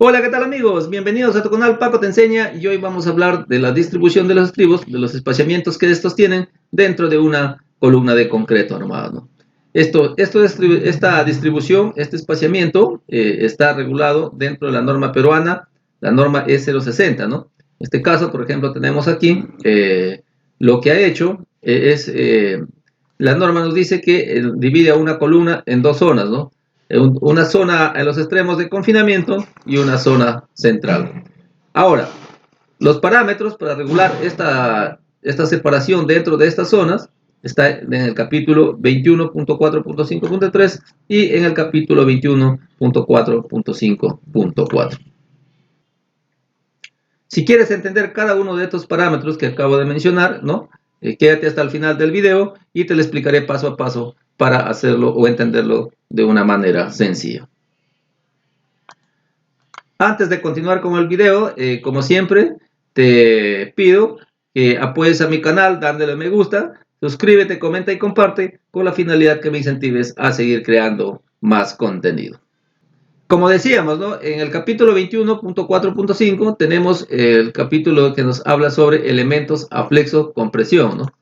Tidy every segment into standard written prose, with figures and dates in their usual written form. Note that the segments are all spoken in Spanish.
Hola, ¿qué tal amigos? Bienvenidos a tu canal Paco Te Enseña y hoy vamos a hablar de la distribución de los estribos, de los espaciamientos que estos tienen dentro de una columna de concreto armado, ¿no? Esta distribución, este espaciamiento está regulado dentro de la norma peruana, la norma E060, ¿no? En este caso, por ejemplo, tenemos aquí lo que ha hecho la norma nos dice que divide a una columna en dos zonas, ¿no? Una zona en los extremos de confinamiento y una zona central. Ahora, los parámetros para regular esta separación dentro de estas zonas está en el capítulo 21.4.5.3 y en el capítulo 21.4.5.4. Si quieres entender cada uno de estos parámetros que acabo de mencionar, ¿no? Quédate hasta el final del video y te lo explicaré paso a paso para hacerlo o entenderlo de una manera sencilla. Antes de continuar con el video, como siempre, te pido que apoyes a mi canal dándole me gusta, suscríbete, comenta y comparte con la finalidad que me incentives a seguir creando más contenido. Como decíamos, ¿no? En el capítulo 21.4.5 tenemos el capítulo que nos habla sobre elementos a flexo compresión, ¿no?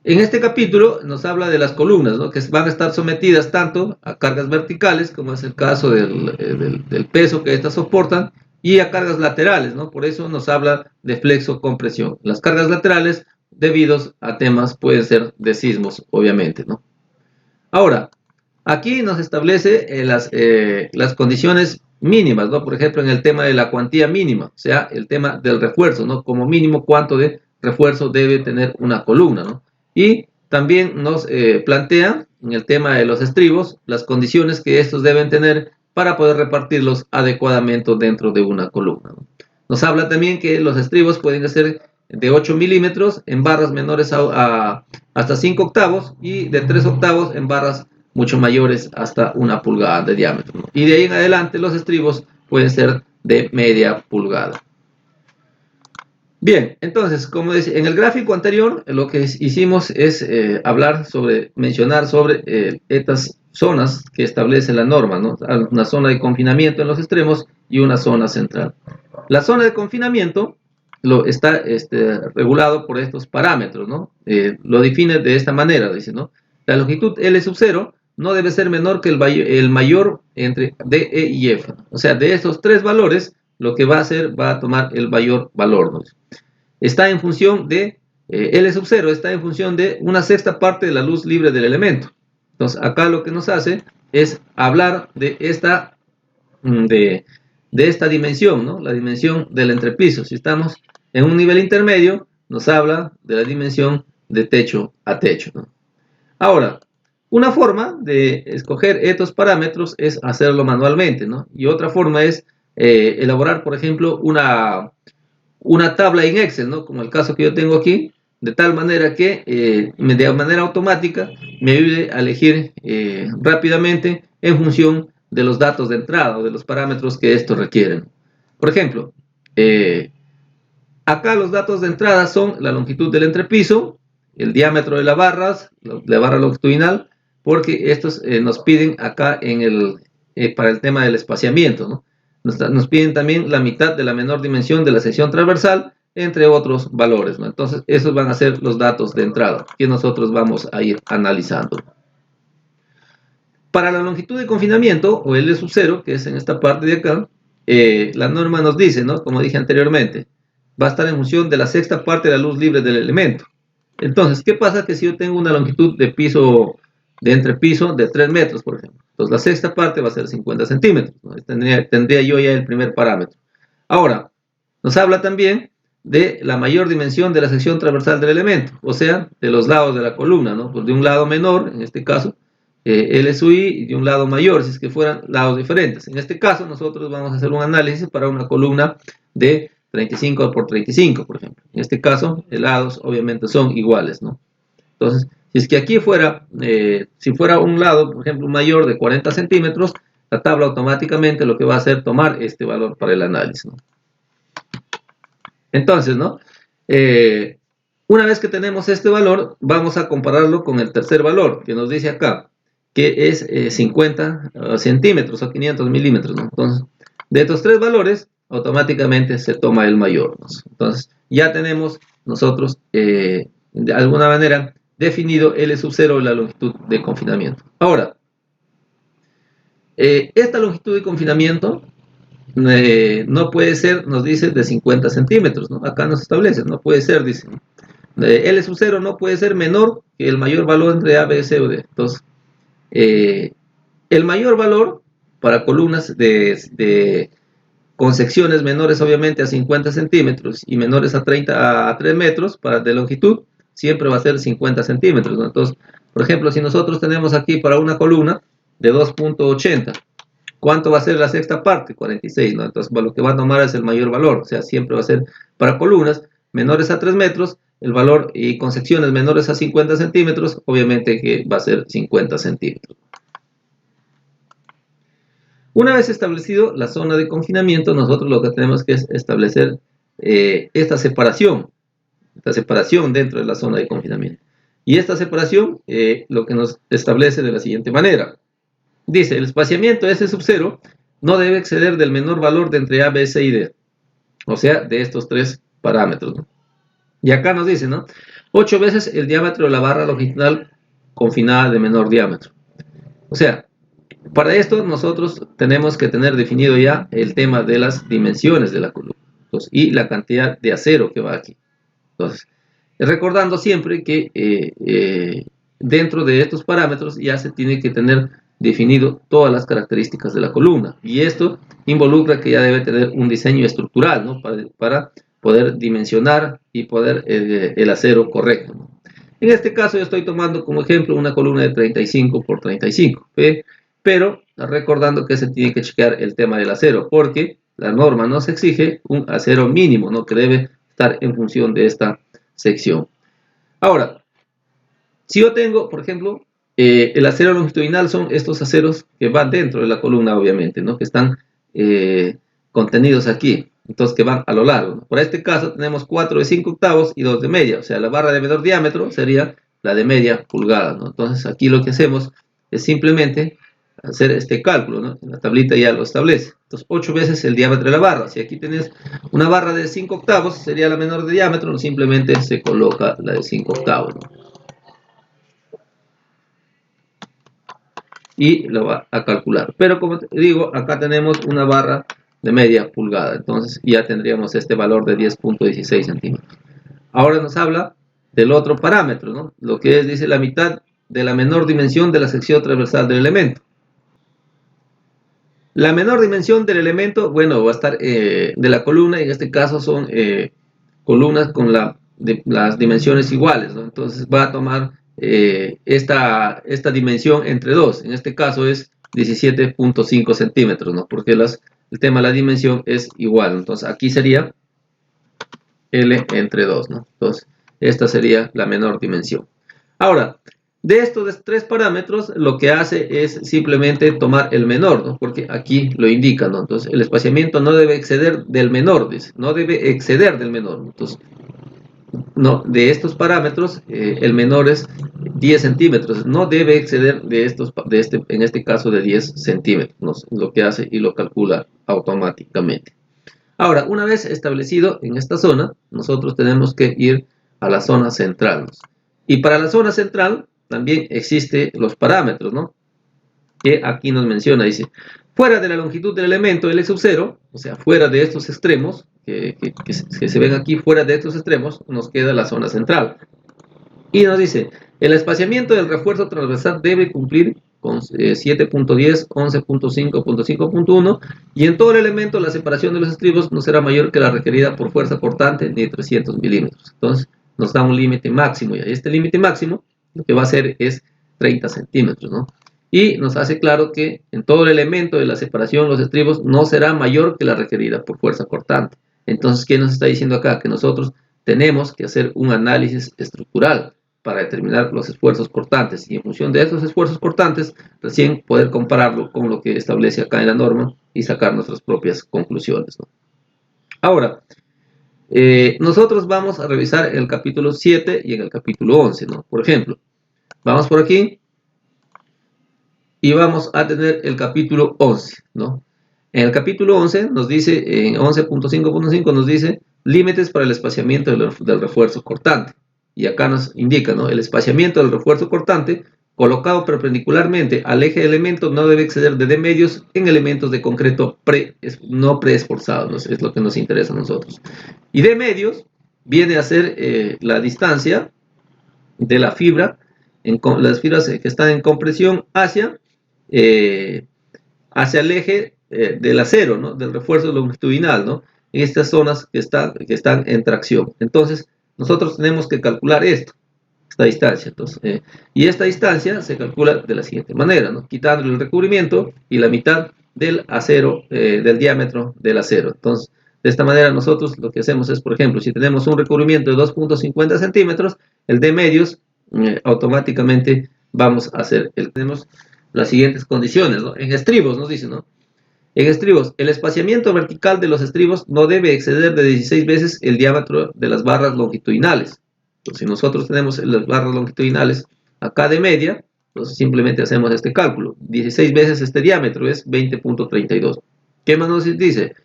En este capítulo nos habla de las columnas, ¿no? Que van a estar sometidas tanto a cargas verticales, como es el caso del peso que estas soportan, y a cargas laterales, ¿no? Por eso nos habla de flexo compresión. Las cargas laterales, debidos a temas, pueden ser de sismos, obviamente, ¿no? Ahora, aquí nos establece las condiciones mínimas, ¿no? Por ejemplo, en el tema de la cuantía mínima, o sea, el tema del refuerzo, ¿no? Como mínimo, cuánto de refuerzo debe tener una columna, ¿no? Y también nos plantea en el tema de los estribos las condiciones que estos deben tener para poder repartirlos adecuadamente dentro de una columna, ¿no? Nos habla también que los estribos pueden ser de 8 milímetros en barras menores hasta 5 octavos y de 3 octavos en barras mucho mayores hasta 1 pulgada de diámetro, ¿no? Y de ahí en adelante los estribos pueden ser de media pulgada. Bien, entonces, como decía, en el gráfico anterior lo que hicimos es mencionar sobre estas zonas que establece la norma, ¿no? Una zona de confinamiento en los extremos y una zona central. La zona de confinamiento está regulado por estos parámetros, ¿no? Lo define de esta manera, dice, ¿no? La longitud L sub 0 no debe ser menor que el mayor entre D, E y F. O sea, de estos tres valores, lo que va a hacer, va a tomar el mayor valor, ¿no? Está en función de, L sub 0 está en función de una sexta parte de la luz libre del elemento. Entonces, acá lo que nos hace es hablar de esta dimensión, ¿no? La dimensión del entrepiso. Si estamos en un nivel intermedio, nos habla de la dimensión de techo a techo, ¿no? Ahora, una forma de escoger estos parámetros es hacerlo manualmente, ¿no? Y otra forma es elaborar, por ejemplo, una tabla en Excel, ¿no? Como el caso que yo tengo aquí, de tal manera que de manera automática me ayude a elegir rápidamente en función de los datos de entrada o de los parámetros que estos requieren. Por ejemplo, acá los datos de entrada son la longitud del entrepiso, el diámetro de las barras, la barra longitudinal, porque estos nos piden acá para el tema del espaciamiento, ¿no? Nos piden también la mitad de la menor dimensión de la sección transversal, entre otros valores, ¿no? Entonces, esos van a ser los datos de entrada que nosotros vamos a ir analizando. Para la longitud de confinamiento, o L sub 0, que es en esta parte de acá, la norma nos dice, ¿no? Como dije anteriormente, va a estar en función de la sexta parte de la luz libre del elemento. Entonces, ¿qué pasa? Que si yo tengo una longitud de entrepiso de 3 metros, por ejemplo, entonces la sexta parte va a ser 50 centímetros, ¿no? Tendría yo ya el primer parámetro. Ahora, nos habla también de la mayor dimensión de la sección transversal del elemento, o sea, de los lados de la columna, ¿no? Pues de un lado menor, en este caso, L sub I, y de un lado mayor, si es que fueran lados diferentes. En este caso, nosotros vamos a hacer un análisis para una columna de 35 por 35, por ejemplo. En este caso, los lados obviamente son iguales, ¿no? Entonces, si es que aquí si fuera un lado, por ejemplo, mayor de 40 centímetros, la tabla automáticamente lo que va a hacer es tomar este valor para el análisis, ¿no? Entonces, ¿no? Una vez que tenemos este valor, vamos a compararlo con el tercer valor, que nos dice acá, que es 50 centímetros o 500 milímetros, ¿no? Entonces, de estos tres valores, automáticamente se toma el mayor, ¿no? Entonces, ya tenemos nosotros, de alguna manera, definido L sub 0, la longitud de confinamiento. Ahora, esta longitud de confinamiento no puede ser, nos dice, de 50 centímetros, ¿no? Acá nos establece, no puede ser, dice. L sub 0 no puede ser menor que el mayor valor entre A, B, C o D. Entonces, el mayor valor para columnas con secciones menores, obviamente, a 50 centímetros y menores a 3 metros de longitud, siempre va a ser 50 centímetros, ¿no? Entonces, por ejemplo, si nosotros tenemos aquí para una columna de 2.80, ¿cuánto va a ser la sexta parte? 46, ¿no? Entonces, lo que va a tomar es el mayor valor, o sea, siempre va a ser para columnas menores a 3 metros, el valor, y con secciones menores a 50 centímetros, obviamente que va a ser 50 centímetros. Una vez establecido la zona de confinamiento, nosotros lo que tenemos que es establecer esta separación dentro de la zona de confinamiento. Y esta separación lo que nos establece de la siguiente manera. Dice, el espaciamiento S sub 0 no debe exceder del menor valor de entre A, B, C y D. O sea, de estos tres parámetros, ¿no? Y acá nos dice, ¿no? 8 veces el diámetro de la barra longitudinal confinada de menor diámetro. O sea, para esto nosotros tenemos que tener definido ya el tema de las dimensiones de la columna. Entonces, y la cantidad de acero que va aquí. Entonces, recordando siempre que dentro de estos parámetros ya se tiene que tener definido todas las características de la columna. Y esto involucra que ya debe tener un diseño estructural, ¿no? Para poder dimensionar y poder el acero correcto, ¿no? En este caso yo estoy tomando como ejemplo una columna de 35 por 35, pero recordando que se tiene que chequear el tema del acero, porque la norma nos exige un acero mínimo, ¿no? Que debe estar en función de esta sección. Ahora, si yo tengo, por ejemplo, el acero longitudinal son estos aceros que van dentro de la columna, obviamente, ¿no? Que están contenidos aquí, entonces que van a lo largo, ¿no? Por este caso tenemos 4 de 5 octavos y 2 de media, o sea, la barra de menor diámetro sería la de media pulgada, ¿no? Entonces aquí lo que hacemos es simplemente hacer este cálculo, ¿no? En la tablita ya lo establece. Entonces, 8 veces el diámetro de la barra. Si aquí tienes una barra de 5 octavos, sería la menor de diámetro, simplemente se coloca la de 5 octavos, ¿no? Y lo va a calcular. Pero como te digo, acá tenemos una barra de media pulgada. Entonces, ya tendríamos este valor de 10.16 centímetros. Ahora nos habla del otro parámetro, ¿no? Lo que es, dice, la mitad de la menor dimensión de la sección transversal del elemento. La menor dimensión del elemento, bueno, va a estar de la columna, y en este caso son columnas con las dimensiones iguales, ¿no? Entonces va a tomar esta dimensión entre dos, en este caso es 17.5 centímetros, ¿no? Porque el tema de la dimensión es igual, entonces aquí sería L entre 2, ¿no? Entonces esta sería la menor dimensión. Ahora, de estos tres parámetros, lo que hace es simplemente tomar el menor, ¿no? Porque aquí lo indica, ¿no? Entonces, el espaciamiento no debe exceder del menor, dice, no debe exceder del menor. Entonces, no, de estos parámetros, el menor es 10 centímetros, no debe exceder en este caso de 10 centímetros, ¿no? Lo que hace y lo calcula automáticamente. Ahora, una vez establecido en esta zona, nosotros tenemos que ir a la zona central, ¿no? Y para la zona central también existen los parámetros, ¿no? Que aquí nos menciona, dice, fuera de la longitud del elemento L sub 0, o sea, fuera de estos extremos, que se ven aquí, fuera de estos extremos, nos queda la zona central. Y nos dice, el espaciamiento del refuerzo transversal debe cumplir con 7.10, 11.5.5.1, y en todo el elemento la separación de los estribos no será mayor que la requerida por fuerza cortante ni 300 milímetros. Entonces nos da un límite máximo, y este límite máximo lo que va a hacer es 30 centímetros, ¿no? Y nos hace claro que en todo el elemento de la separación los estribos no será mayor que la requerida por fuerza cortante. Entonces, ¿qué nos está diciendo acá? Que nosotros tenemos que hacer un análisis estructural para determinar los esfuerzos cortantes, y en función de esos esfuerzos cortantes recién poder compararlo con lo que establece acá en la norma y sacar nuestras propias conclusiones, ¿no? Ahora, nosotros vamos a revisar en el capítulo 7 y en el capítulo 11, ¿no? Por ejemplo, vamos por aquí y vamos a tener el capítulo 11, ¿no? En el capítulo 11 nos dice, en 11.5.5 nos dice límites para el espaciamiento del refuerzo cortante. Y acá nos indica, ¿no? El espaciamiento del refuerzo cortante colocado perpendicularmente al eje de elementos no debe exceder de D medios en elementos de concreto no preesforzados, ¿no? Es lo que nos interesa a nosotros. Y D medios viene a ser la distancia de la fibra, las fibras que están en compresión hacia el eje del acero, ¿no? Del refuerzo longitudinal, ¿no? En estas zonas que están en tracción. Entonces, nosotros tenemos que calcular esta distancia. Entonces, y esta distancia se calcula de la siguiente manera, ¿no? Quitando el recubrimiento y la mitad del acero, del diámetro del acero. Entonces, de esta manera nosotros lo que hacemos es, por ejemplo, si tenemos un recubrimiento de 2.50 centímetros, el D medios, automáticamente vamos a hacer, tenemos las siguientes condiciones, ¿no? En estribos nos dice, ¿no? En estribos, el espaciamiento vertical de los estribos no debe exceder de 16 veces el diámetro de las barras longitudinales. Entonces, si nosotros tenemos las barras longitudinales acá de media, entonces simplemente hacemos este cálculo. 16 veces este diámetro es 20.32. ¿Qué más nos dice?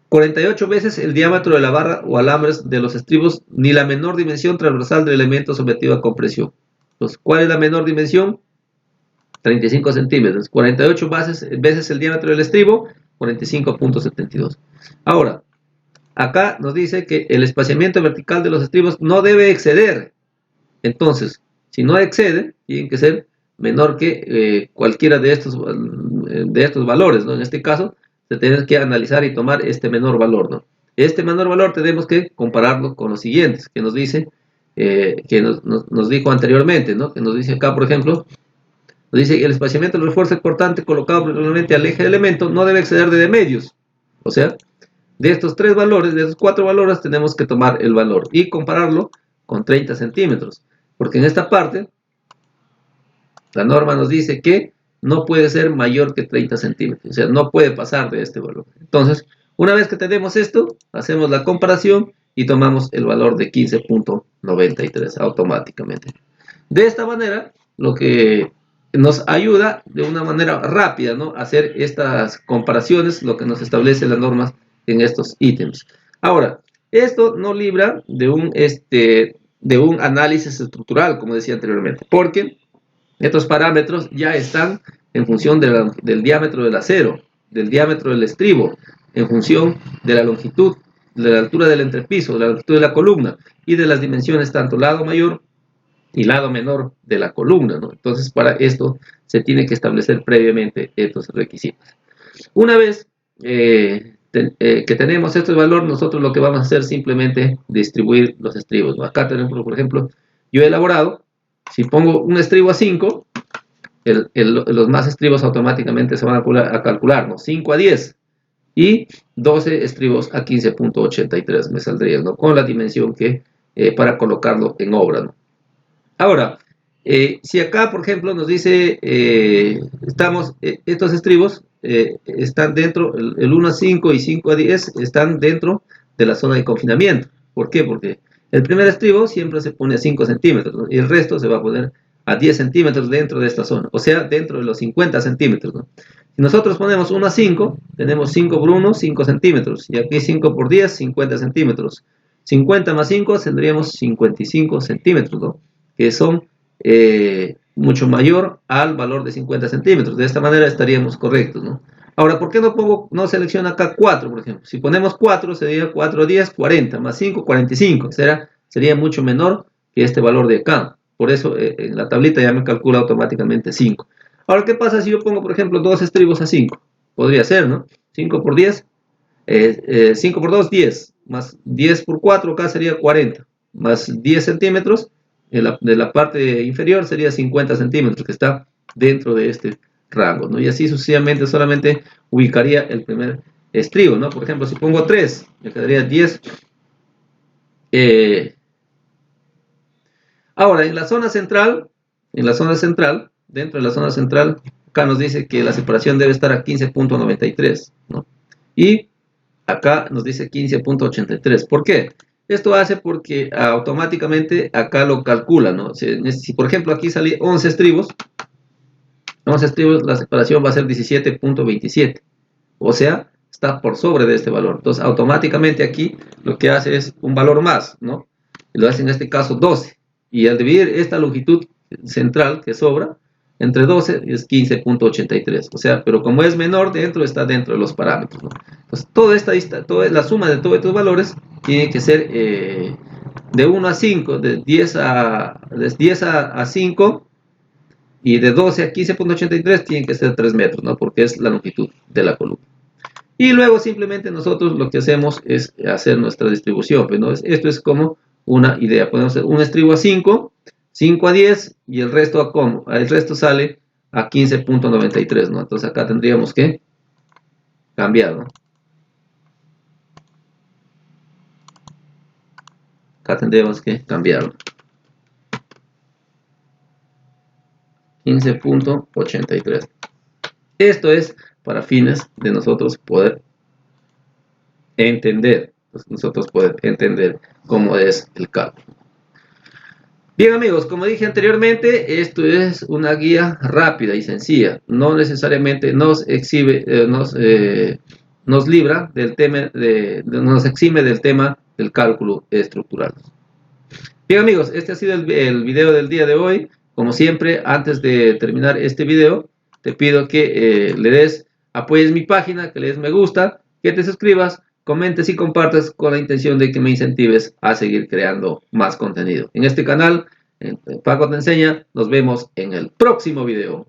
48 veces el diámetro de la barra o alambres de los estribos, ni la menor dimensión transversal del elemento sometido a compresión. Entonces, ¿cuál es la menor dimensión? 35 centímetros. 48 veces el diámetro del estribo, 45.72. Ahora, acá nos dice que el espaciamiento vertical de los estribos no debe exceder. Entonces, si no excede, tiene que ser menor que cualquiera de estos valores, ¿no? En este caso, se tiene que analizar y tomar este menor valor, ¿no? Este menor valor tenemos que compararlo con los siguientes, que nos dice, que nos dijo anteriormente, ¿no? Que nos dice acá, por ejemplo, nos dice que el espaciamiento del refuerzo cortante colocado previamente al eje de elemento no debe exceder de D medios. O sea, de estos tres valores, de estos cuatro valores, tenemos que tomar el valor y compararlo con 30 centímetros. Porque en esta parte, la norma nos dice que no puede ser mayor que 30 centímetros. O sea, no puede pasar de este valor. Entonces, una vez que tenemos esto, hacemos la comparación y tomamos el valor de 15.93 automáticamente. De esta manera, lo que nos ayuda de una manera rápida, ¿no? A hacer estas comparaciones, lo que nos establece las normas en estos ítems. Ahora, esto no libra de un análisis estructural, como decía anteriormente, porque estos parámetros ya están en función del diámetro del acero, del diámetro del estribo, en función de la longitud, de la altura del entrepiso, de la longitud de la columna y de las dimensiones tanto lado mayor y lado menor de la columna, ¿no? Entonces, para esto se tiene que establecer previamente estos requisitos. Una vez que tenemos este valor, nosotros lo que vamos a hacer es simplemente distribuir los estribos, ¿no? Acá tenemos, por ejemplo, yo he elaborado, si pongo un estribo a 5, los más estribos automáticamente se van a calcular, ¿no? 5 a 10 y 12 estribos a 15.83 me saldría, ¿no? Con la dimensión que para colocarlo en obra, ¿no? Ahora, si acá, por ejemplo, nos dice, estos estribos están dentro, el 1 a 5 y 5 a 10 están dentro de la zona de confinamiento. ¿Por qué? Porque el primer estribo siempre se pone a 5 centímetros, ¿no? Y el resto se va a poner a 10 centímetros dentro de esta zona, o sea, dentro de los 50 centímetros, ¿no? Si nosotros ponemos 1 a 5, tenemos 5 por 1, 5 centímetros, y aquí 5 por 10, 50 centímetros. 50 más 5 tendríamos 55 centímetros, ¿no? Que son mucho mayor al valor de 50 centímetros. De esta manera estaríamos correctos, ¿no? Ahora, ¿por qué no selecciona acá 4, por ejemplo? Si ponemos 4, sería 4 a 10, 40, más 5, 45. Sería mucho menor que este valor de acá. Por eso en la tablita ya me calcula automáticamente 5. Ahora, ¿qué pasa si yo pongo, por ejemplo, 2 estribos a 5? Podría ser, ¿no? 5 por 10, 5 por 2, 10. Más 10 por 4, acá sería 40. Más 10 centímetros. De la parte inferior sería 50 centímetros, que está dentro de este rango, ¿no? Y así sucesivamente solamente ubicaría el primer estribo, ¿no? Por ejemplo, si pongo 3, me quedaría 10. Ahora, en la zona central, dentro de la zona central, acá nos dice que la separación debe estar a 15.93, ¿no? Y acá nos dice 15.83. ¿Por qué? Esto hace porque automáticamente acá lo calcula, ¿no? Si por ejemplo aquí sale 11 estribos, 11 estribos, la separación va a ser 17.27. O sea, está por sobre de este valor. Entonces, automáticamente aquí lo que hace es un valor más, ¿no? Lo hace en este caso 12. Y al dividir esta longitud central que sobra entre 12 es 15.83. O sea, pero como es menor, está dentro de los parámetros, ¿no? Entonces, toda la suma de todos estos valores tiene que ser de 1 a 5, de 10 a 5 y de 12 a 15.83 tienen que ser 3 metros, ¿no? Porque es la longitud de la columna. Y luego simplemente nosotros lo que hacemos es hacer nuestra distribución, pues, ¿no? Esto es como una idea. Podemos hacer un estribo a 5, 5 a 10 y el resto a cómo. El resto sale a 15.93, ¿no? Entonces acá tendríamos que cambiar, ¿no? Acá tendríamos que cambiarlo. 15.83. Esto es para fines de nosotros poder entender, cómo es el cálculo. Bien amigos, como dije anteriormente, esto es una guía rápida y sencilla, no necesariamente nos exhibe, nos libra del tema, nos exime del tema del cálculo estructural. Bien amigos, este ha sido el video del día de hoy. Como siempre, antes de terminar este video, te pido que apoyes mi página, que le des me gusta, que te suscribas, comentes y compartas con la intención de que me incentives a seguir creando más contenido. En este canal, Paco te enseña, nos vemos en el próximo video.